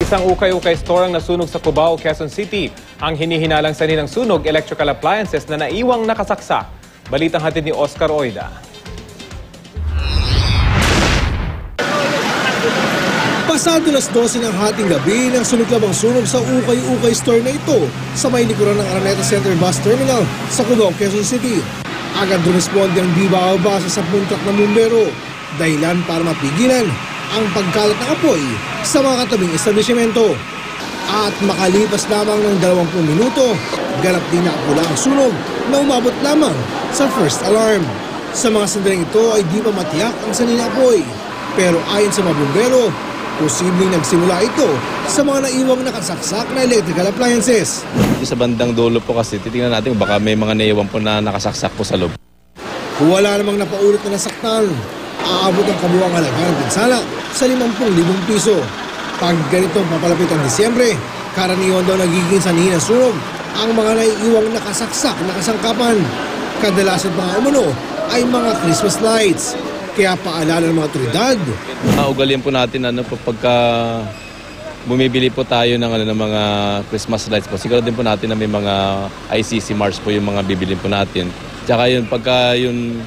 Isang ukay-ukay store ang nasunog sa Cubao, Quezon City. Ang hinihinalang sanhi ng sunog, electrical appliances na naiwang nakasaksak. Balitang hatid ni Oscar Oida. Pasado las 12 ng hating gabi nang sunog-labang sunog sa ukay-ukay store na ito sa may likuran ng Araneta Center Bus Terminal sa Cubao, Quezon City. Agad rumisponde ang Bibaw base sa puntrak ng bumbero, dahilan para mapigilan ang pagkalat ng apoy sa mga katabing establishmento. At makalipas lamang ng 20 minuto, ganap din nakapula ang sunog na umabot lamang sa first alarm. Sa mga sandaling ito ay di pa matiyak ang sanhi ng apoy. Pero ayon sa mga bumbero, posibleng nagsimula ito sa mga naiwang nakasaksak na electrical appliances. Sa bandang dulo po kasi titingnan natin baka may mga naiwan po na nakasaksak po sa loob. Wala namang napaulit na nasaktan. Aabot ang kabuuang halaga ng pinsala sa 50,000 piso. Pag ganitong papalapit ang Disyembre, karaniwan daw nagiging sanhi ng sunog ang mga naiiwang nakasaksak na kasangkapan. Kadalasan pa nga umano ay mga Christmas lights. Kaya paalala ng mga otoridad. Ugalian po natin pagka bumibili po tayo ng mga Christmas lights po. Siguro din po natin na may mga ICC Mars po yung mga bibilin po natin. Tsaka yun, pagka yun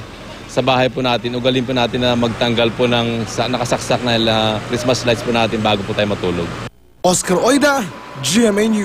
sa bahay po natin, ugalin po natin na magtanggal po ng nakasaksak na Christmas lights po natin bago po tayo matulog. Oscar Oida, GMA News.